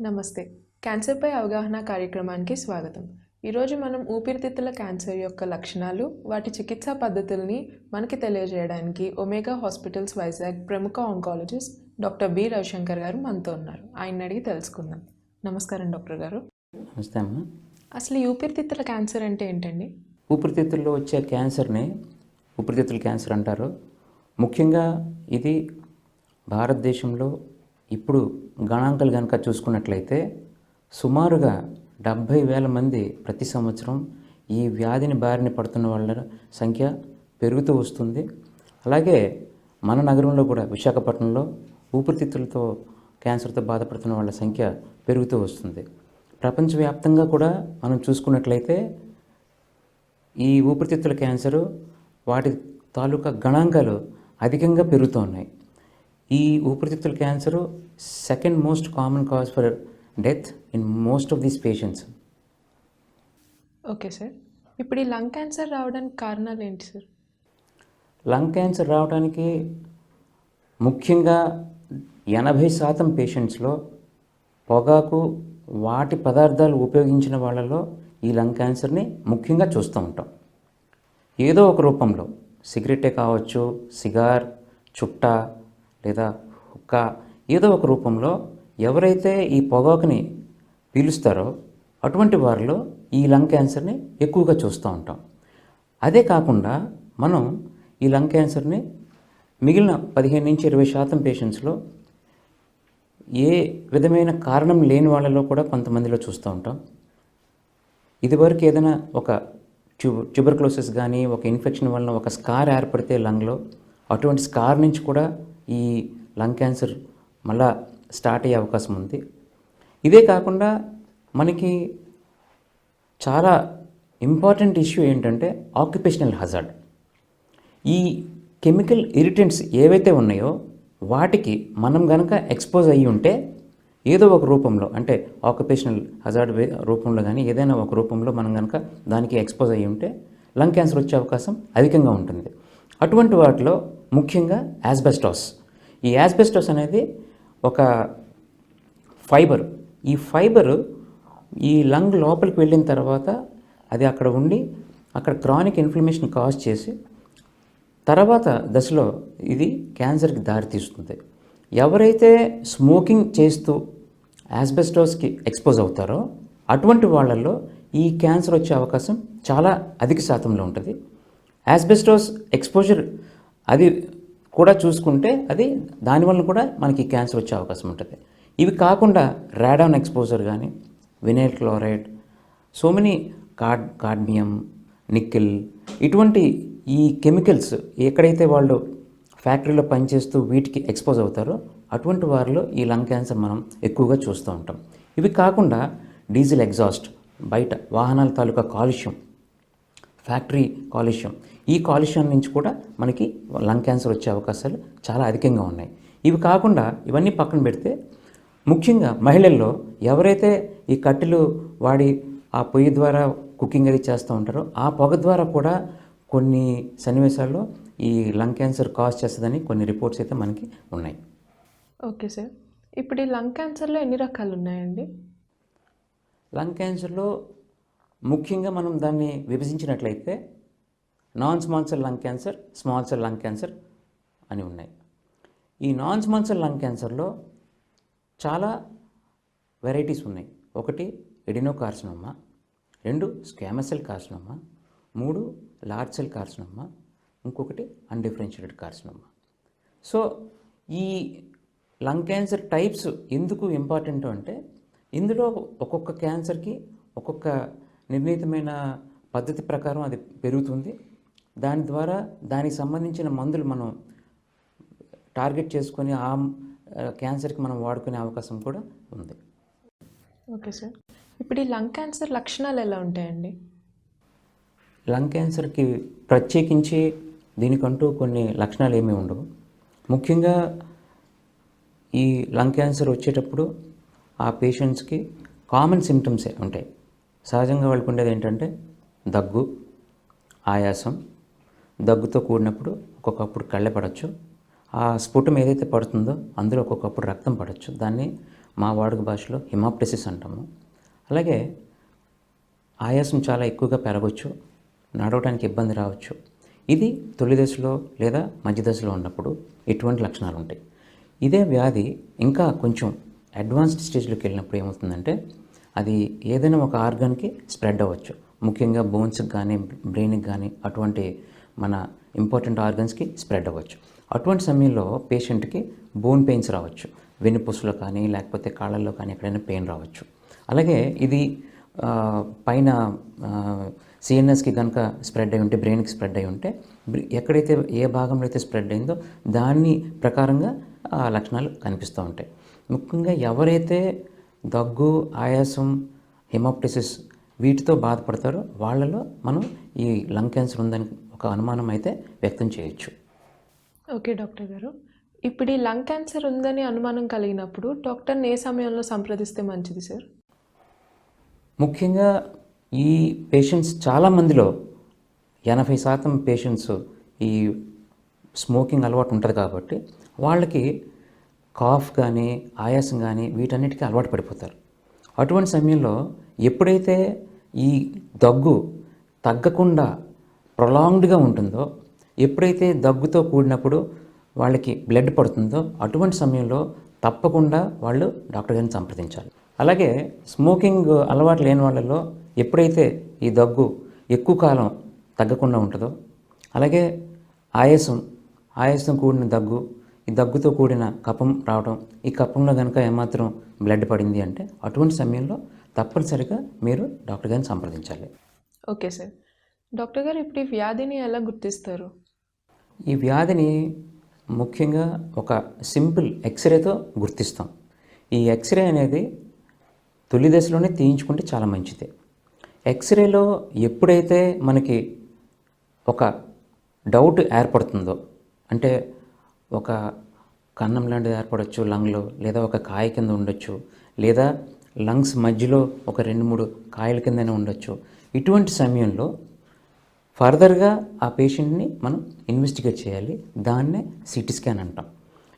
నమస్తే. క్యాన్సర్‌పై అవగాహన కార్యక్రమానికి స్వాగతం. ఈరోజు మనం ఊపిరితిత్తుల క్యాన్సర్ యొక్క లక్షణాలు, వాటి చికిత్సా పద్ధతుల్ని మనకి తెలియజేయడానికి ఒమేగా హాస్పిటల్స్ వైజాగ్ ప్రముఖ ఆంకాలజిస్ట్ డాక్టర్ బి. రవిశంకర్ గారు మనతో ఉన్నారు. ఆయన్ని అడిగి తెలుసుకుందాం. నమస్కారం డాక్టర్ గారు. నమస్తే అమ్మ. అసలు ఈ ఊపిరితిత్తుల క్యాన్సర్ అంటే ఏంటండి? ఊపిరితిత్తుల్లో వచ్చే క్యాన్సర్ని ఊపిరితిత్తుల క్యాన్సర్ అంటారు. ముఖ్యంగా ఇది భారతదేశంలో ఇప్పుడు గణాంకాలు కనుక చూసుకున్నట్లయితే సుమారుగా 70,000 మంది ప్రతి సంవత్సరం ఈ వ్యాధిని బారిన పడుతున్న వాళ్ళ సంఖ్య పెరుగుతూ వస్తుంది. అలాగే మన నగరంలో కూడా విశాఖపట్నంలో ఊపిరితిత్తులతో క్యాన్సర్తో బాధపడుతున్న వాళ్ళ సంఖ్య పెరుగుతూ వస్తుంది. ప్రపంచవ్యాప్తంగా కూడా మనం చూసుకున్నట్లయితే ఈ ఊపిరితిత్తుల క్యాన్సరు వాటి తాలూకా గణాంకాలు అధికంగా పెరుగుతూ ఉన్నాయి. ఈ ఊపిరితిత్తుల cancer second most common cause for death in most of these patients. Okay sir. ఇప్పుడు ఈ లంగ్ క్యాన్సర్ రావడానికి కారణాలు ఏంటి సార్? లంగ్ క్యాన్సర్ రావడానికి ముఖ్యంగా 80% పేషెంట్స్లో పొగాకు వాటి పదార్థాలు ఉపయోగించిన వాళ్ళలో ఈ లంగ్ క్యాన్సర్ని ముఖ్యంగా చూస్తూ ఉంటాం. ఏదో ఒక రూపంలో సిగరెట్టే కావచ్చు, సిగార్, చుట్టా లేదా హుక్కా, ఏదో ఒక రూపంలో ఎవరైతే ఈ పొగాకుని పీలుస్తారో అటువంటి వారిలో ఈ లంగ్ క్యాన్సర్ని ఎక్కువగా చూస్తూ ఉంటాం. అదే కాకుండా మనం ఈ లంగ్ క్యాన్సర్ని మిగిలిన 15-20% పేషెంట్స్లో ఏ విధమైన కారణం లేని వాళ్ళలో కూడా కొంతమందిలో చూస్తూ ఉంటాం. ఇదివరకు ఏదైనా ఒక ట్యూబర్క్లోసిస్ కానీ ఒక ఇన్ఫెక్షన్ వలన ఒక స్కార్ ఏర్పడితే లంగ్లో, అటువంటి స్కార్ నుంచి కూడా ఈ లంగ్ క్యాన్సర్ మళ్ళా స్టార్ట్ అయ్యే అవకాశం ఉంది. ఇదే కాకుండా మనకి చాలా ఇంపార్టెంట్ ఇష్యూ ఏంటంటే ఆక్యుపేషనల్ హజార్డ్. ఈ కెమికల్ ఇరిటెంట్స్ ఏవైతే ఉన్నాయో వాటికి మనం కనుక ఎక్స్పోజ్ అయ్యి ఉంటే ఏదో ఒక రూపంలో, అంటే ఆక్యుపేషనల్ హజార్డ్ రూపంలో కానీ ఏదైనా ఒక రూపంలో మనం కనుక దానికి ఎక్స్పోజ్ అయ్యి ఉంటే లంగ్ క్యాన్సర్ వచ్చే అవకాశం అధికంగా ఉంటుంది. అటువంటి వాటిలో ముఖ్యంగా యాస్బెస్టాస్. ఈ యాస్బెస్టాస్ అనేది ఒక ఫైబర్. ఈ ఫైబరు ఈ లంగ్ లోపలికి వెళ్ళిన తర్వాత అది అక్కడ ఉండి అక్కడ క్రానిక్ ఇన్ఫ్లమేషన్ కాజ్ చేసి తర్వాత దశలో ఇది క్యాన్సర్కి దారితీస్తుంది. ఎవరైతే స్మోకింగ్ చేస్తూ యాస్బెస్టాస్కి ఎక్స్పోజ్ అవుతారో అటువంటి వాళ్ళల్లో ఈ క్యాన్సర్ వచ్చే అవకాశం చాలా అధిక శాతంలో ఉంటుంది. యాస్బెస్టాస్ ఎక్స్పోజర్ అది కూడా చూసుకుంటే అది దానివల్ల కూడా మనకి క్యాన్సర్ వచ్చే అవకాశం ఉంటుంది. ఇవి కాకుండా రాడాన్ ఎక్స్పోజర్ కానీ, vinyl chloride, so many cadmium, nickel, ఇటువంటి ఈ కెమికల్స్ ఎక్కడైతే వాళ్ళు ఫ్యాక్టరీలో పనిచేస్తూ వీటికి ఎక్స్పోజ్ అవుతారో అటువంటి వారిలో ఈ లంగ్ క్యాన్సర్ మనం ఎక్కువగా చూస్తూ ఉంటాం. ఇవి కాకుండా డీజిల్ ఎగ్జాస్ట్, బయట వాహనాల తాలూకా కాలుష్యం, ఫ్యాక్టరీ కాలుష్యం, ఈ కాలుష్యం నుంచి కూడా మనకి లంగ్ క్యాన్సర్ వచ్చే అవకాశాలు చాలా అధికంగా ఉన్నాయి. ఇవి కాకుండా ఇవన్నీ పక్కన పెడితే ముఖ్యంగా మహిళల్లో ఎవరైతే ఈ కట్టెలు వాడి ఆ పొయ్యి ద్వారా కుకింగ్ అది చేస్తూ ఉంటారో ఆ పొగ ద్వారా కూడా కొన్ని సన్నివేశాల్లో ఈ లంగ్ క్యాన్సర్ కాజ్ చేస్తుందని కొన్ని రిపోర్ట్స్ అయితే మనకి ఉన్నాయి. Okay sir. ఇప్పుడు ఈ లంగ్ క్యాన్సర్లో ఎన్ని రకాలు ఉన్నాయండి? లంగ్ క్యాన్సర్లో ముఖ్యంగా మనం దాన్ని విభజించినట్లయితే non small cell lung cancer, small cell lung cancer అని ఉన్నాయి. ఈ నాన్ స్మాల్ సెల్ లంగ్ క్యాన్సర్లో చాలా వెరైటీస్ ఉన్నాయి. 1 adenocarcinoma, 2 squamous cell carcinoma, 3 large cell carcinoma, ఇంకొకటి అన్డిఫరెన్షియేటెడ్ కార్సినోమా. సో ఈ లంగ్ క్యాన్సర్ టైప్స్ ఎందుకు ఇంపార్టెంట్ అంటే ఇందులో ఒక్కొక్క క్యాన్సర్కి ఒక్కొక్క నిర్ణీతమైన పద్ధతి ప్రకారం అది పెరుగుతుంది. దాని ద్వారా దానికి సంబంధించిన మందులు మనం టార్గెట్ చేసుకొని ఆ క్యాన్సర్కి మనం వాడుకునే అవకాశం కూడా ఉంది. Okay sir. ఇప్పుడు ఈ లంగ్ క్యాన్సర్ లక్షణాలు ఎలా ఉంటాయండి? లంగ్ క్యాన్సర్కి ప్రత్యేకించి దీనికంటూ కొన్ని లక్షణాలు ఏమీ ఉండవు. ముఖ్యంగా ఈ లంగ్ క్యాన్సర్ వచ్చేటప్పుడు ఆ పేషెంట్స్కి కామన్ సిమ్టమ్సే ఉంటాయి. సహజంగా వాళ్ళకు ఉండేది ఏంటంటే దగ్గు, ఆయాసం, దగ్గుతో కూడినప్పుడు ఒక్కొక్కప్పుడు కళ్ళెపడచ్చు, ఆ స్ఫుటం ఏదైతే పడుతుందో అందులో ఒక్కొక్కప్పుడు రక్తం పడవచ్చు. దాన్ని మా వాడుక భాషలో హిమాప్టసిస్ అంటాము. అలాగే ఆయాసం చాలా ఎక్కువగా పెరగవచ్చు, నడవడానికి ఇబ్బంది రావచ్చు. ఇది తొలి దశలో లేదా మధ్య దశలో ఉన్నప్పుడు ఎటువంటి లక్షణాలు ఉంటాయి. ఇదే వ్యాధి ఇంకా కొంచెం అడ్వాన్స్డ్ స్టేజ్లోకి వెళ్ళినప్పుడు ఏమవుతుందంటే అది ఏదైనా ఒక ఆర్గాన్కి స్ప్రెడ్ అవ్వచ్చు. ముఖ్యంగా బోన్స్కి కానీ బ్రెయిన్కి కానీ అటువంటి మన ఇంపార్టెంట్ ఆర్గన్స్కి స్ప్రెడ్ అవ్వచ్చు. అటువంటి సమయంలో పేషెంట్కి బోన్ పెయిన్స్ రావచ్చు. వెన్నుపూసలో కానీ లేకపోతే కాళ్ళల్లో కానీ ఎక్కడైనా పెయిన్ రావచ్చు. అలాగే ఇది పైన సిఎన్ఎస్కి కనుక స్ప్రెడ్ అయి ఉంటే, బ్రెయిన్కి స్ప్రెడ్ అయి ఉంటే, ఎక్కడైతే ఏ భాగంలో అయితే స్ప్రెడ్ అయిందో దాని ప్రకారంగా ఆ లక్షణాలు కనిపిస్తూ ఉంటాయి. ముఖ్యంగా ఎవరైతే దగ్గు, ఆయాసం, హిమాప్టసిస్ వీటితో బాధపడతారో వాళ్ళలో మనం ఈ లంగ్ క్యాన్సర్ ఉందని ఒక అనుమానం అయితే వ్యక్తం చేయొచ్చు. ఓకే డాక్టర్ గారు, ఇప్పుడు ఈ లంగ్ క్యాన్సర్ ఉందని అనుమానం కలిగినప్పుడు డాక్టర్ని ఏ సమయంలో సంప్రదిస్తే మంచిది సార్? ముఖ్యంగా ఈ పేషెంట్స్ చాలామందిలో 80% పేషెంట్స్ ఈ స్మోకింగ్ అలవాటు ఉంటుంది కాబట్టి వాళ్ళకి కాఫ్ కానీ ఆయాసం కానీ వీటన్నిటికీ అలవాటు పడిపోతారు. అటువంటి సమయంలో ఎప్పుడైతే ఈ దగ్గు తగ్గకుండా ప్రొలాంగ్డ్గా ఉంటుందో, ఎప్పుడైతే దగ్గుతో కూడినప్పుడు వాళ్ళకి బ్లడ్ పడుతుందో అటువంటి సమయంలో తప్పకుండా వాళ్ళు డాక్టర్ గారిని సంప్రదించాలి. అలాగే స్మోకింగ్ అలవాటు లేని వాళ్ళలో ఎప్పుడైతే ఈ దగ్గు ఎక్కువ కాలం తగ్గకుండా ఉంటుందో, అలాగే ఆయాసం కూడిన దగ్గు, ఈ దగ్గుతో కూడిన కఫం రావడం, ఈ కఫంలో కనుక ఏమాత్రం బ్లడ్ పడింది అంటే అటువంటి సమయంలో తప్పనిసరిగా మీరు డాక్టర్ గారిని సంప్రదించాలి. Okay sir. డాక్టర్ గారు, ఇప్పుడు ఈ వ్యాధిని ఎలా గుర్తిస్తారు? ఈ వ్యాధిని ముఖ్యంగా ఒక సింపుల్ ఎక్స్రేతో గుర్తిస్తాం. ఈ ఎక్స్రే అనేది తొలి దశలోనే తీయించుకుంటే చాలా మంచిది. ఎక్స్రేలో ఎప్పుడైతే మనకి ఒక డౌట్ ఏర్పడుతుందో, అంటే ఒక కన్నం లాంటిది ఏర్పడవచ్చు లంగ్లో, లేదా ఒక కాయ కింద ఉండొచ్చు, లేదా లంగ్స్ మధ్యలో ఒక 2-3 కాయల కిందనే ఉండొచ్చు. ఇటువంటి సమయంలో ఫర్దర్గా ఆ పేషెంట్ని మనం ఇన్వెస్టిగేట్ చేయాలి. దాన్నే సిటీ స్కాన్ అంటాం.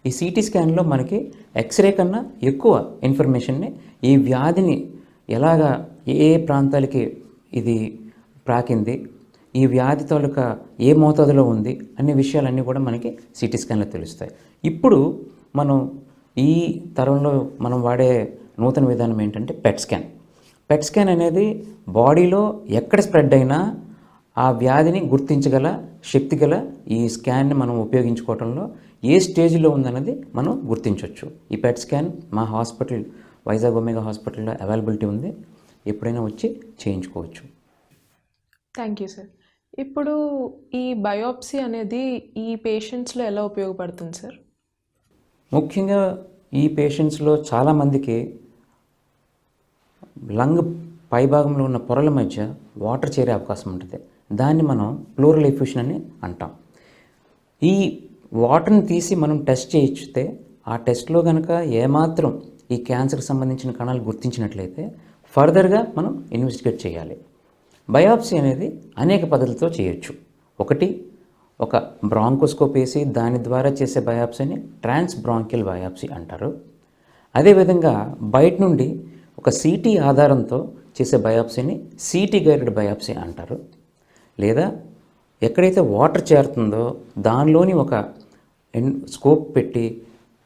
ఈ సిటీ స్కాన్లో మనకి ఎక్స్రే కన్నా ఎక్కువ ఇన్ఫర్మేషన్ని, ఈ వ్యాధిని ఎలాగా ఏ ప్రాంతాలకి ఇది ప్రాకింది, ఈ వ్యాధి తాలూకా ఏ మోతాదులో ఉంది అనే విషయాలన్నీ కూడా మనకి సిటీ స్కాన్లో తెలుస్తాయి. ఇప్పుడు మనం ఈ తరంలో మనం వాడే నూతన విధానం ఏంటంటే పెట్ స్కాన్. పెట్ స్కాన్ అనేది బాడీలో ఎక్కడ స్ప్రెడ్ అయినా ఆ వ్యాధిని గుర్తించగల శక్తి గల ఈ స్కాన్ని మనం ఉపయోగించుకోవడంలో ఏ స్టేజ్లో ఉందన్నది మనం గుర్తించవచ్చు. ఈ పెట్ స్కాన్ మా హాస్పిటల్ వైజాగ్ ఒమేగా హాస్పిటల్లో అవైలబిలిటీ ఉంది. ఎప్పుడైనా వచ్చి చేయించుకోవచ్చు. Thank you sir. ఇప్పుడు ఈ బయోప్సీ అనేది ఈ పేషెంట్స్లో ఎలా ఉపయోగపడుతుంది సార్? ముఖ్యంగా ఈ పేషెంట్స్లో చాలామందికి లంగ్ పైభాగంలో ఉన్న పొరల మధ్య వాటర్ చేరే అవకాశం ఉంటుంది. దాన్ని మనం ప్లూరల్ ఎఫ్యూషన్ అని అంటాం. ఈ వాటర్ని తీసి మనం టెస్ట్ చేయిస్తే ఆ టెస్ట్లో కనుక ఏమాత్రం ఈ క్యాన్సర్కి సంబంధించిన కణాలు గుర్తించినట్లయితే ఫర్దర్గా మనం ఇన్వెస్టిగేట్ చేయాలి. బయాప్సీ అనేది అనేక పద్ధతులతో చేయొచ్చు. ఒకటి, ఒక బ్రాంకోస్కోప్ వేసి దాని ద్వారా చేసే బయాప్సీని ట్రాన్స్ బ్రాంకియల్ బయాప్సీ అంటారు. అదేవిధంగా బయట నుండి ఒక సిటీ ఆధారంతో చేసే బయాప్సీని సిటీ గైడెడ్ బయాప్సీ అంటారు. లేదా ఎక్కడైతే వాటర్ చేరుతుందో దానిలోని ఒక స్కోప్ పెట్టి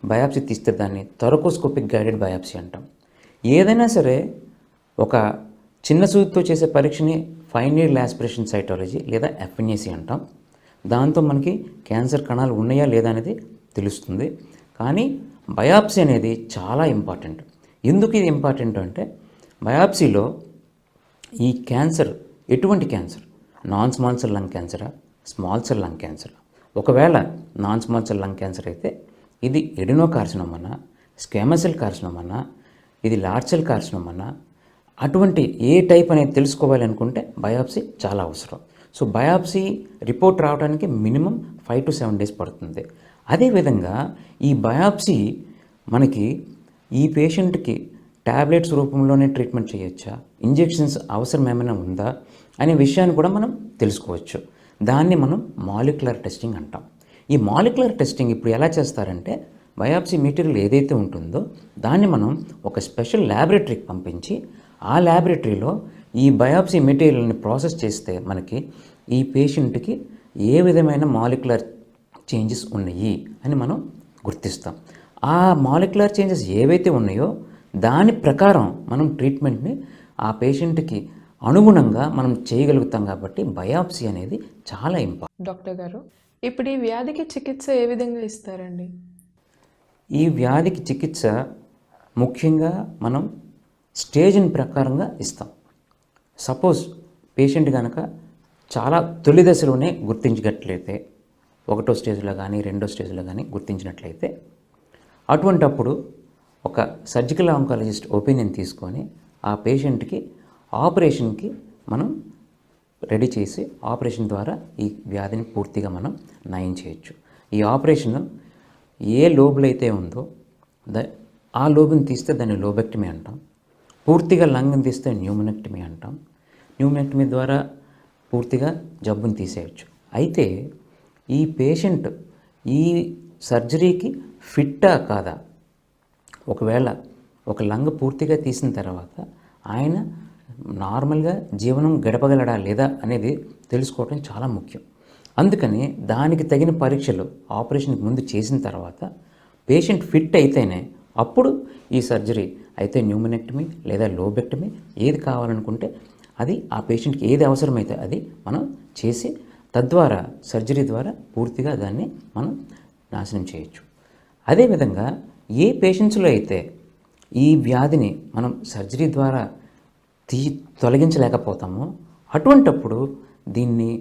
బయాప్సీ తీస్తే దాన్ని థొరకోస్కోపిక్ గైడెడ్ బయాప్సీ అంటాం. ఏదైనా సరే ఒక చిన్న సూదితో చేసే పరీక్షని ఫైన్ నీడిల్ ఆస్పిరేషన్ సైటాలజీ లేదా ఎఫ్ఎన్ఏసి అంటాం. దాంతో మనకి క్యాన్సర్ కణాలు ఉన్నాయా లేదా అనేది తెలుస్తుంది. కానీ బయాప్సీ అనేది చాలా ఇంపార్టెంట్. ఎందుకు ఇది ఇంపార్టెంట్ అంటే బయాప్సీలో ఈ క్యాన్సర్ ఎటువంటి cancer, non small cell lung క్యాన్సరా, స్మాల్ సెల్ లంగ్ క్యాన్సరా? ఒకవేళ non small cell lung cancer అయితే ఇది ఎడినోకార్సినోమనా, స్క్వేమస్ సెల్ కార్సినోమనా, ఇది లార్జ్ సెల్ కార్సినోమనా, అటువంటి ఏ టైప్ అనేది తెలుసుకోవాలి అనుకుంటే బయాప్సీ చాలా అవసరం. సో బయాప్సీ రిపోర్ట్ రావడానికి మినిమం 5 to 7 days పడుతుంది. అదేవిధంగా ఈ బయాప్సీ మనకి ఈ పేషెంట్కి ట్యాబ్లెట్స్ రూపంలోనే ట్రీట్మెంట్ చేయొచ్చా, ఇంజెక్షన్స్ అవసరం ఏమైనా ఉందా అనే విషయాన్ని కూడా మనం తెలుసుకోవచ్చు. దాన్ని మనం మాలిక్యులర్ టెస్టింగ్ అంటాం. ఈ మాలిక్యులర్ టెస్టింగ్ ఇప్పుడు ఎలా చేస్తారంటే బయాప్సీ మెటీరియల్ ఏదైతే ఉంటుందో దాన్ని మనం ఒక స్పెషల్ ల్యాబొరేటరీకి పంపించి ఆ ల్యాబొరేటరీలో ఈ బయాప్సీ మెటీరియల్ని ప్రాసెస్ చేస్తే మనకి ఈ పేషెంట్కి ఏ విధమైన మాలిక్యులర్ చేంజెస్ ఉన్నాయి అని మనం గుర్తిస్తాం. ఆ మాలిక్యులర్ చేంజెస్ ఏవైతే ఉన్నాయో దాని ప్రకారం మనం ట్రీట్మెంట్ని ఆ పేషెంట్కి అనుగుణంగా మనం చేయగలుగుతాం. కాబట్టి బయాప్సీ అనేది చాలా ఇంపార్టెంట్. డాక్టర్ గారు, ఇప్పుడు ఈ వ్యాధికి చికిత్స ఏ విధంగా ఇస్తారండి? ఈ వ్యాధికి చికిత్స ముఖ్యంగా మనం స్టేజ్ని ప్రకారంగా ఇస్తాం. సపోజ్ పేషెంట్ కనుక చాలా తొలి దశలోనే గుర్తించగట్లయితే, 1వ స్టేజ్లో కానీ 2వ స్టేజ్లో కానీ గుర్తించినట్లయితే అటువంటప్పుడు ఒక సర్జికల్ ఆంకాలజిస్ట్ ఒపీనియన్ తీసుకొని ఆ పేషెంట్కి ఆపరేషన్కి మనం రెడీ చేసి ఆపరేషన్ ద్వారా ఈ వ్యాధిని పూర్తిగా మనం నయం చేయొచ్చు. ఈ ఆపరేషన్ ఏ లోబులు అయితే ఉందో ఆ లోబుని తీస్తే దాన్ని లోబెక్టమీ అంటాం. పూర్తిగా లంగ్ని తీస్తే న్యూమనెక్టమీ అంటాం. న్యూమనెక్టమీ ద్వారా పూర్తిగా జబ్బుని తీసేయచ్చు. అయితే ఈ పేషెంట్ ఈ సర్జరీకి ఫిట్టా కాదా, ఒకవేళ ఒక లంగ్ పూర్తిగా తీసిన తర్వాత ఆయన నార్మల్గా జీవనం గడపగలడా లేదా అనేది తెలుసుకోవడం చాలా ముఖ్యం. అందుకని దానికి తగిన పరీక్షలు ఆపరేషన్కి ముందు చేసిన తర్వాత పేషెంట్ ఫిట్ అయితేనే అప్పుడు ఈ సర్జరీ అయితే న్యూమనెక్టమీ లేదా లోబెక్టమీ ఏది కావాలనుకుంటే అది ఆ పేషెంట్కి ఏది అవసరమైతే అది మనం చేసి తద్వారా సర్జరీ ద్వారా పూర్తిగా దాన్ని మనం నాశనం చేయొచ్చు. అదేవిధంగా ఏ పేషెంట్స్లో అయితే ఈ వ్యాధిని మనం సర్జరీ ద్వారా తొలగించలేకపోతామో అటువంటప్పుడు దీన్ని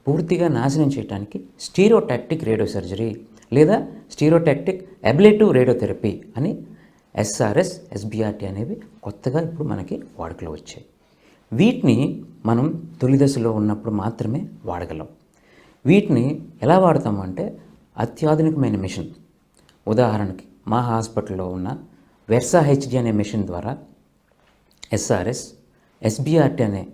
పూర్తిగా నాశనం చేయడానికి స్టీరియోటాక్టిక్ రేడియో సర్జరీ లేదా స్టీరియోటాక్టిక్ అబ్లేటివ్ రేడియోథెరపీ అని SRS, SBRT అనేవి కొత్తగా ఇప్పుడు మనకి వాడుకలో వచ్చాయి. వీటిని మనం తొలి దశలో ఉన్నప్పుడు మాత్రమే వాడగలం. వీటిని ఎలా వాడతాము అంటే అత్యాధునికమైన మిషన్, ఉదాహరణకి మా హాస్పిటల్లో ఉన్న వెర్సా HD అనే మిషన్ ద్వారా SRS, SBRT అనే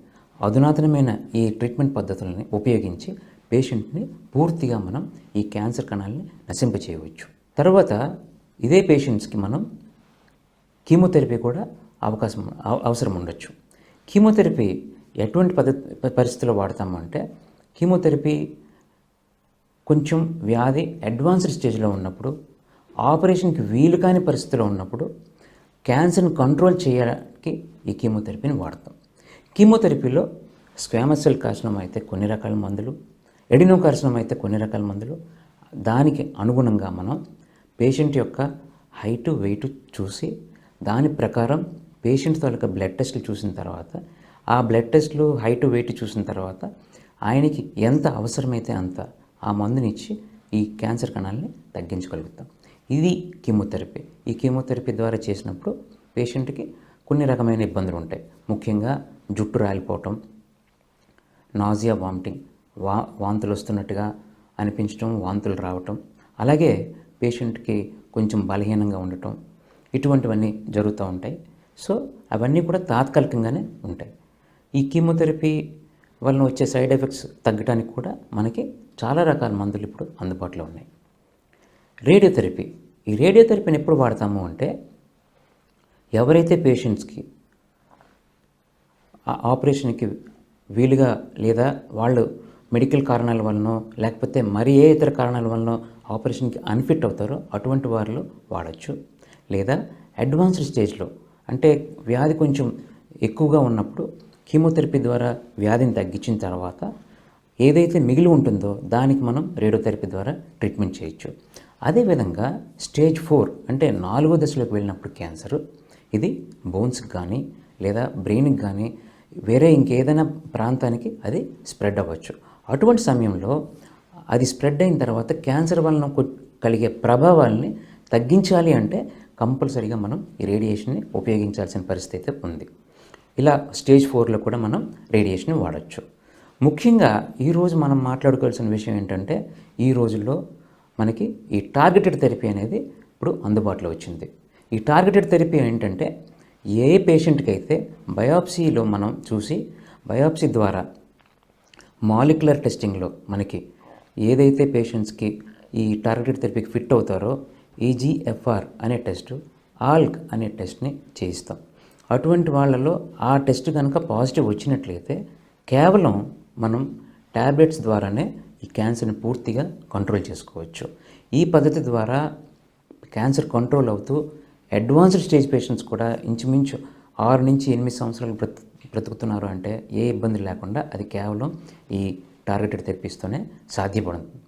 అధునాతనమైన ఈ ట్రీట్మెంట్ పద్ధతులని ఉపయోగించి పేషెంట్ని పూర్తిగా మనం ఈ క్యాన్సర్ కణాలని నశింపచేయవచ్చు. తర్వాత ఇదే పేషెంట్స్కి మనం కీమోథెరపీ కూడా అవసరం ఉండొచ్చు. కీమోథెరపీ ఎటువంటి పరిస్థితుల్లో వాడతాము అంటే కీమోథెరపీ కొంచెం వ్యాధి అడ్వాన్స్డ్ స్టేజ్లో ఉన్నప్పుడు, ఆపరేషన్కి వీలు కాని పరిస్థితిలో ఉన్నప్పుడు క్యాన్సర్ని కంట్రోల్ చేయడానికి ఈ కీమోథెరపీని వాడతాం. కీమోథెరపీలో స్క్వామస్ సెల్ కార్సినోమా అయితే కొన్ని రకాల మందులు, ఎడినో కార్సినోమా అయితే కొన్ని రకాల మందులు, దానికి అనుగుణంగా మనం పేషెంట్ యొక్క హైటు వెయిట్ చూసి దాని ప్రకారం పేషెంట్ తాలూకా బ్లడ్ టెస్ట్లు చూసిన తర్వాత ఆ బ్లడ్ టెస్ట్లు హైటు వెయిట్ చూసిన తర్వాత ఆయనకి ఎంత అవసరమైతే అంత ఆ మందునిచ్చి ఈ క్యాన్సర్ కణాలని తగ్గించగలుగుతాం. ఇది కీమోథెరపీ. ఈ కీమోథెరపీ ద్వారా చేసినప్పుడు పేషెంట్కి కొన్ని రకమైన ఇబ్బందులు ఉంటాయి. ముఖ్యంగా జుట్టు రాలిపోవటం, నాజియా, వామిటింగ్, వాంతులు వస్తున్నట్టుగా అనిపించడం, వాంతులు రావటం, అలాగే పేషెంట్కి కొంచెం బలహీనంగా ఉండటం, ఇటువంటివన్నీ జరుగుతూ ఉంటాయి. సో అవన్నీ కూడా తాత్కాలికంగానే ఉంటాయి. ఈ కీమోథెరపీ వలన వచ్చే సైడ్ ఎఫెక్ట్స్ తగ్గడానికి కూడా మనకి చాలా రకాల మందులు ఇప్పుడు అందుబాటులో ఉన్నాయి. రేడియోథెరపీ. ఈ రేడియోథెరపీని ఎప్పుడు వాడతాము అంటే ఎవరైతే పేషెంట్స్కి ఆపరేషన్కి వీలుగా లేదా వాళ్ళు మెడికల్ కారణాల వలనో లేకపోతే మరి ఏ ఇతర కారణాల వలనో ఆపరేషన్కి అన్ఫిట్ అవుతారో అటువంటి వారిలో వాడచ్చు. లేదా అడ్వాన్స్డ్ స్టేజ్లో అంటే వ్యాధి కొంచెం ఎక్కువగా ఉన్నప్పుడు కీమోథెరపీ ద్వారా వ్యాధిని తగ్గించిన తర్వాత ఏదైతే మిగిలి ఉంటుందో దానికి మనం రేడియోథెరపీ ద్వారా ట్రీట్మెంట్ చేయొచ్చు. అదేవిధంగా స్టేజ్ 4 అంటే 4వ దశలోకి వెళ్ళినప్పుడు క్యాన్సర్ ఇది బోన్స్కి కానీ లేదా బ్రెయిన్కి కానీ వేరే ఇంకేదైనా ప్రాంతానికి అది స్ప్రెడ్ అవ్వచ్చు. అటువంటి సమయంలో అది స్ప్రెడ్ అయిన తర్వాత క్యాన్సర్ వలన కలిగే ప్రభావాలని తగ్గించాలి అంటే కంపల్సరీగా మనం ఈ రేడియేషన్ని ఉపయోగించాల్సిన పరిస్థితి ఉంది. ఇలా స్టేజ్ 4లో కూడా మనం రేడియేషన్ని వాడచ్చు. ముఖ్యంగా ఈరోజు మనం మాట్లాడుకోవాల్సిన విషయం ఏంటంటే ఈ రోజుల్లో మనకి ఈ టార్గెటెడ్ థెరపీ అనేది ఇప్పుడు అందుబాటులో వచ్చింది. ఈ టార్గెటెడ్ థెరపీ ఏంటంటే ఏ పేషెంట్కి అయితే బయాప్సీలో మనం చూసి బయాప్సీ ద్వారా మాలిక్యులర్ టెస్టింగ్లో మనకి ఏదైతే పేషెంట్స్కి ఈ టార్గెటెడ్ థెరపీకి ఫిట్ అవుతారో ఈజీఎఫ్ఆర్ అనే టెస్ట్, ఆల్క్ అనే టెస్ట్ని చేయిస్తాం. అటువంటి వాళ్ళలో ఆ టెస్ట్ కనుక పాజిటివ్ వచ్చినట్లయితే కేవలం మనం ట్యాబ్లెట్స్ ద్వారానే ఈ క్యాన్సర్ని పూర్తిగా కంట్రోల్ చేసుకోవచ్చు. ఈ పద్ధతి ద్వారా క్యాన్సర్ కంట్రోల్ అవుతూ అడ్వాన్స్డ్ స్టేజ్ పేషెంట్స్ కూడా ఇంచుమించు 6 నుంచి 8 సంవత్సరాలు బ్రతుకుతున్నారు అంటే ఏ ఇబ్బంది లేకుండా అది కేవలం ఈ టార్గెటెడ్ థెరపీస్తోనే సాధ్యపడుతుంది.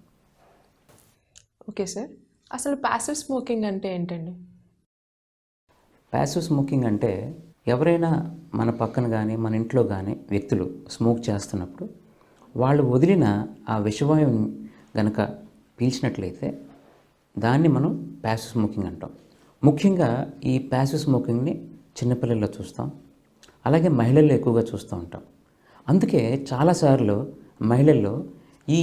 Okay sir. అసలు ప్యాసివ్ స్మోకింగ్ అంటే ఏంటండి? ప్యాసివ్ స్మోకింగ్ అంటే ఎవరైనా మన పక్కన కానీ మన ఇంట్లో కానీ వ్యక్తులు స్మోక్ చేస్తున్నప్పుడు వాళ్ళు వదిలిన ఆ విషవాయువుని గనక పీల్చినట్లయితే దాన్ని మనం ప్యాసివ్ స్మోకింగ్ అంటాం. ముఖ్యంగా ఈ ప్యాసివ్ స్మోకింగ్ని చిన్నపిల్లల్లో చూస్తాం, అలాగే మహిళల్లో ఎక్కువగా చూస్తూ ఉంటాం. అందుకే చాలాసార్లు మహిళల్లో ఈ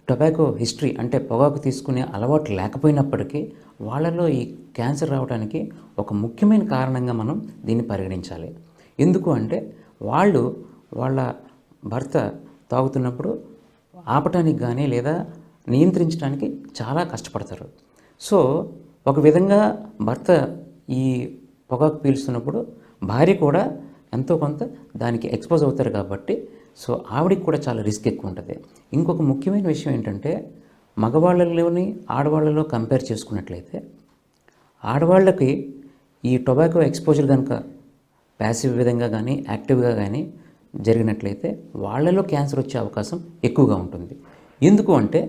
టొబాకో హిస్టరీ అంటే పొగాకు తీసుకునే అలవాటు లేకపోయినప్పటికీ వాళ్ళలో ఈ క్యాన్సర్ రావడానికి ఒక ముఖ్యమైన కారణంగా మనం దీన్ని పరిగణించాలి. ఎందుకు అంటే వాళ్ళ భర్త తాగుతున్నప్పుడు ఆపటానికి కానీ లేదా నియంత్రించడానికి చాలా కష్టపడతారు. సో ఒక విధంగా భర్త ఈ పొగాకు పీల్చుతున్నప్పుడు భార్య కూడా ఎంతో కొంత దానికి ఎక్స్పోజ్ అవుతారు కాబట్టి సో ఆవిడికి కూడా చాలా రిస్క్ ఎక్కువ ఉంటుంది. ఇంకొక ముఖ్యమైన విషయం ఏంటంటే మగవాళ్ళలోని ఆడవాళ్ళలో కంపేర్ చేసుకున్నట్లయితే ఆడవాళ్ళకి ఈ టొబాకో ఎక్స్పోజర్ కనుక ప్యాసివ్ విధంగా కానీ యాక్టివ్గా కానీ జరిగినట్లయితే వాళ్ళలో క్యాన్సర్ వచ్చే అవకాశం ఎక్కువగా ఉంటుంది. ఎందుకు అంటే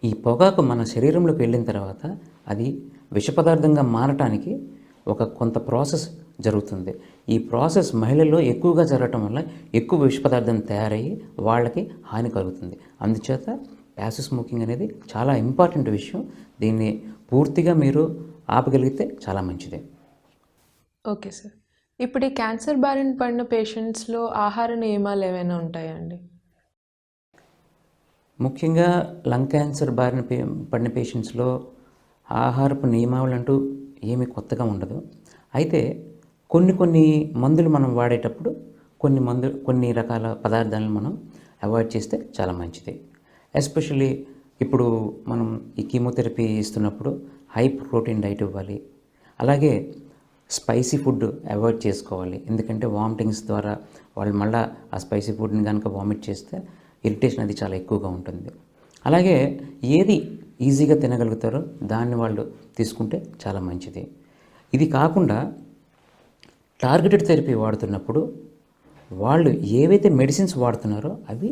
ఈ పొగాకు మన శరీరంలోకి వెళ్ళిన తర్వాత అది విష పదార్థంగా మారటానికి ఒక కొంత ప్రాసెస్ జరుగుతుంది. ఈ ప్రాసెస్ మహిళల్లో ఎక్కువగా జరగటం వల్ల ఎక్కువ విష పదార్థం తయారయ్యి వాళ్ళకి హాని కలుగుతుంది. అందుచేత ప్యాసివ్ స్మోకింగ్ అనేది చాలా ఇంపార్టెంట్ విషయం. దీన్ని పూర్తిగా మీరు ఆపగలిగితే చాలా మంచిది. Okay sir. ఇప్పుడు ఈ క్యాన్సర్ బారిన పడిన పేషెంట్స్లో ఆహార నియమాలు ఏమైనా ఉంటాయా అండి? ముఖ్యంగా లంగ్ క్యాన్సర్ బారిన పడిన పేషెంట్స్లో ఆహారపు నియమాలు అంటూ ఏమీ కొత్తగా ఉండదు. అయితే కొన్ని మందులు మనం వాడేటప్పుడు కొన్ని రకాల పదార్థాలను మనం అవాయిడ్ చేస్తే చాలా మంచిది. ఎస్పెషల్లీ ఇప్పుడు మనం ఈ కీమోథెరపీ ఇస్తున్నప్పుడు హై ప్రోటీన్ డైట్ ఇవ్వాలి. అలాగే స్పైసీ ఫుడ్ అవాయిడ్ చేసుకోవాలి. ఎందుకంటే వామిటింగ్స్ ద్వారా వాళ్ళు మళ్ళీ ఆ స్పైసీ ఫుడ్ని కనుక వామిట్ చేస్తే ఇరిటేషన్ అది చాలా ఎక్కువగా ఉంటుంది. అలాగే ఏది ఈజీగా తినగలుగుతారో దాన్ని వాళ్ళు తీసుకుంటే చాలా మంచిది. ఇది కాకుండా టార్గెటెడ్ థెరపీ వాడుతున్నప్పుడు వాళ్ళు ఏవైతే మెడిసిన్స్ వాడుతున్నారో అవి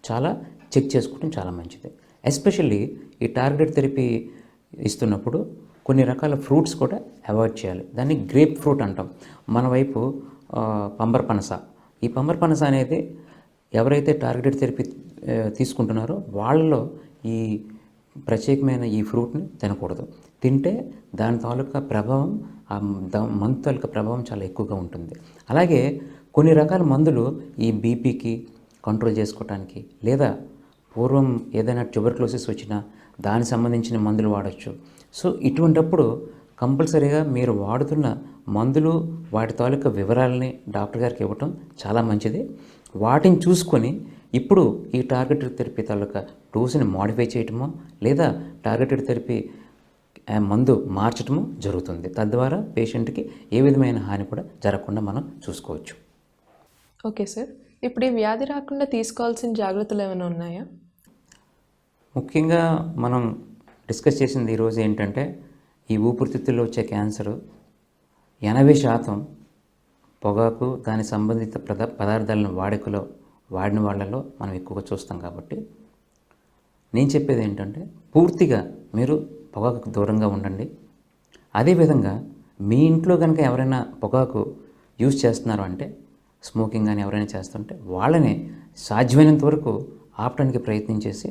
చాలా చెక్ చేసుకోవడం చాలా మంచిది. ఎస్పెషల్లీ ఈ టార్గెటెడ్ థెరపీ ఇస్తున్నప్పుడు కొన్ని రకాల ఫ్రూట్స్ కూడా అవాయిడ్ చేయాలి. దాన్ని గ్రేప్ ఫ్రూట్ అంటాం. మన వైపు పంబరపనస. ఈ పంబరపనస అనేది ఎవరైతే టార్గెటెడ్ థెరపీ తీసుకుంటున్నారో వాళ్ళలో ఈ ప్రత్యేకమైన ఈ ఫ్రూట్ని తినకూడదు. తింటే దాని తాలూకా ప్రభావం మందు తాలూకా ప్రభావం చాలా ఎక్కువగా ఉంటుంది. అలాగే కొన్ని రకాల మందులు ఈ బీపీకి కంట్రోల్ చేసుకోవటానికి లేదా పూర్వం ఏదైనా ట్యూబర్క్లోసిస్ వచ్చినా దానికి సంబంధించిన మందులు వాడచ్చు. సో ఇటువంటప్పుడు కంపల్సరీగా మీరు వాడుతున్న మందులు వాటి తాలూకా వివరాలని డాక్టర్ గారికి ఇవ్వటం చాలా మంచిది. వాటిని చూసుకొని ఇప్పుడు ఈ టార్గెటెడ్ థెరపీ తాలూకా డోసుని మాడిఫై చేయటమో లేదా టార్గెటెడ్ థెరపీ మందు మార్చటము జరుగుతుంది. తద్వారా పేషెంట్కి ఏ విధమైన హాని కూడా జరగకుండా మనం చూసుకోవచ్చు. Okay sir. ఇప్పుడు ఈ వ్యాధి రాకుండా తీసుకోవాల్సిన జాగ్రత్తలు ఏమైనా ఉన్నాయా? ముఖ్యంగా మనం డిస్కస్ చేసింది ఈరోజు ఏంటంటే ఈ ఊపిరితిత్తుల్లో వచ్చే క్యాన్సరు 80% పొగాకు దాని సంబంధిత పదార్థాలను వాడిన వాళ్ళలో మనం ఎక్కువగా చూస్తాం. కాబట్టి నేను చెప్పేది ఏంటంటే పూర్తిగా మీరు పొగాకు దూరంగా ఉండండి. అదేవిధంగా మీ ఇంట్లో కనుక ఎవరైనా పొగాకు యూజ్ చేస్తున్నారు అంటే స్మోకింగ్ కానీ ఎవరైనా చేస్తుంటే వాళ్ళని సాధ్యమైనంత వరకు ఆపడానికి ప్రయత్నించేసి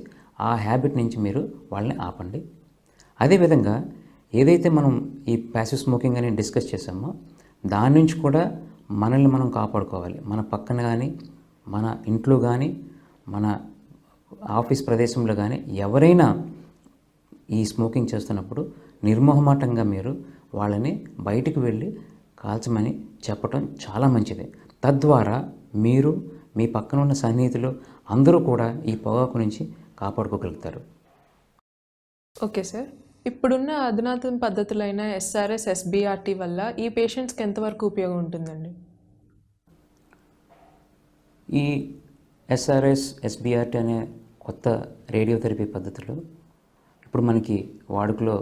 ఆ హ్యాబిట్ నుంచి మీరు వాళ్ళని ఆపండి. అదేవిధంగా ఏదైతే మనం ఈ ప్యాసివ్ స్మోకింగ్ అని డిస్కస్ చేసామో దాని నుంచి కూడా మనల్ని మనం కాపాడుకోవాలి. మన పక్కన కానీ మన ఇంట్లో కానీ మన ఆఫీస్ ప్రదేశంలో కానీ ఎవరైనా ఈ స్మోకింగ్ చేస్తున్నప్పుడు నిర్మోహమాటంగా మీరు వాళ్ళని బయటికి వెళ్ళి కాల్చమని చెప్పటం చాలా మంచిది. తద్వారా మీరు మీ పక్కన ఉన్న సన్నిహితులు అందరూ కూడా ఈ పొగాకు నుంచి కాపాడుకోగలుగుతారు. Okay sir. ఇప్పుడున్న అధునాతన పద్ధతులైన ఎస్ఆర్ఎస్, ఎస్బీఆర్టీ వల్ల ఈ పేషెంట్స్కి ఎంతవరకు ఉపయోగం ఉంటుందండి? ఈ ఎస్ఆర్ఎస్, ఎస్బీఆర్టీ అనే కొత్త రేడియోథెరపీ పద్ధతులు ఇప్పుడు మనకి వాడుకలో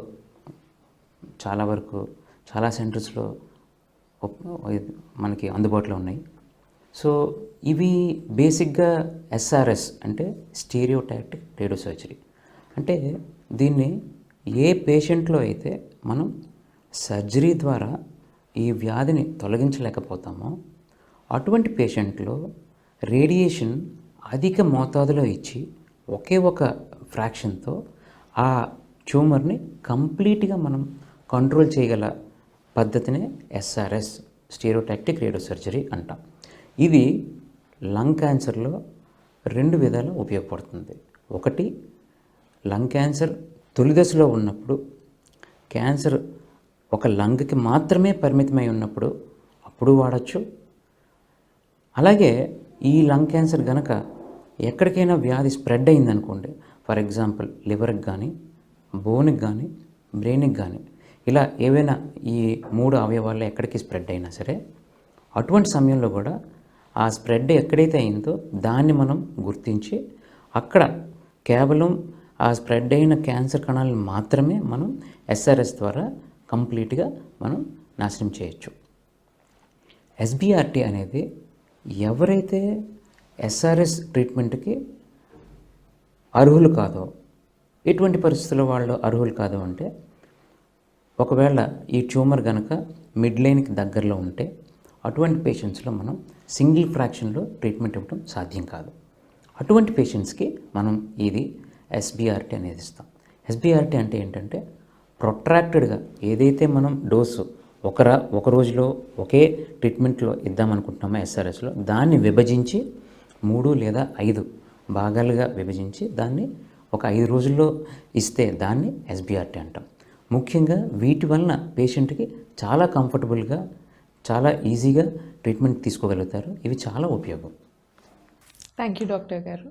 చాలా వరకు చాలా సెంటర్స్లో మనకి అందుబాటులో ఉన్నాయి. సో ఇవి బేసిక్గా ఎస్ఆర్ఎస్ అంటే స్టీరియోటాక్టిక్ రేడియో సర్జరీ. అంటే దీన్ని ఏ పేషెంట్లో అయితే మనం సర్జరీ ద్వారా ఈ వ్యాధిని తొలగించలేకపోతామో అటువంటి పేషెంట్లో రేడియేషన్ అధిక మోతాదులో ఇచ్చి ఒకే ఒక ఫ్రాక్షన్తో ఆ ట్యూమర్ని కంప్లీట్గా మనం కంట్రోల్ చేయగల పద్ధతినే ఎస్ఆర్ఎస్ స్టీరియోటాక్టిక్ రేడియో సర్జరీ అంటాం. ఇది లంగ్ క్యాన్సర్లో 2 విధాలు ఉపయోగపడుతుంది. ఒకటి, లంగ్ క్యాన్సర్ తొలి దశలో ఉన్నప్పుడు క్యాన్సర్ ఒక లంగ్కి మాత్రమే పరిమితమై ఉన్నప్పుడు అప్పుడు వాడచ్చు. అలాగే ఈ లంగ్ క్యాన్సర్ గనక ఎక్కడికైనా వ్యాధి స్ప్రెడ్ అయిందనుకోండి, ఫర్ ఎగ్జాంపుల్ లివర్కి కానీ, బోన్కి కానీ, బ్రెయిన్కి కానీ, ఇలా ఏవైనా ఈ 3 అవయవాల్లో ఎక్కడికి స్ప్రెడ్ అయినా సరే అటువంటి సమయంలో కూడా ఆ స్ప్రెడ్ ఎక్కడైతే అయిందో దాన్ని మనం గుర్తించి అక్కడ కేవలం ఆ స్ప్రెడ్ అయిన క్యాన్సర్ కణాలను మాత్రమే మనం ఎస్ఆర్ఎస్ ద్వారా కంప్లీట్గా మనం నాశనం చేయొచ్చు. ఎస్బీఆర్టీ అనేది ఎవరైతే ఎస్ఆర్ఎస్ ట్రీట్మెంట్కి అర్హులు కాదో, ఎటువంటి పరిస్థితుల్లో వాళ్ళు అర్హులు కాదు అంటే, ఒకవేళ ఈ ట్యూమర్ కనుక మిడ్ లైన్కి దగ్గరలో ఉంటే అటువంటి పేషెంట్స్లో మనం సింగిల్ ఫ్రాక్షన్లో ట్రీట్మెంట్ ఇవ్వడం సాధ్యం కాదు. అటువంటి పేషెంట్స్కి మనం ఇది ఎస్బీఆర్టీ అనేది ఇస్తాం. ఎస్బీఆర్టీ అంటే ఏంటంటే ప్రొట్రాక్టెడ్గా ఏదైతే మనం డోసు ఒక రోజులో ఒకే ట్రీట్మెంట్లో ఇద్దామనుకుంటున్నామో ఎస్ఆర్ఎస్లో, దాన్ని విభజించి 3 లేదా 5 భాగాలుగా విభజించి దాన్ని ఒక 5 రోజుల్లో ఇస్తే దాన్ని ఎస్బీఆర్టీ అంటాం. ముఖ్యంగా వీటి వలన పేషెంట్కి చాలా కంఫర్టబుల్గా, చాలా ఈజీగా ట్రీట్మెంట్ తీసుకోగలుగుతారు. ఇవి చాలా ఉపయోగం. థ్యాంక్ యూ డాక్టర్ గారు.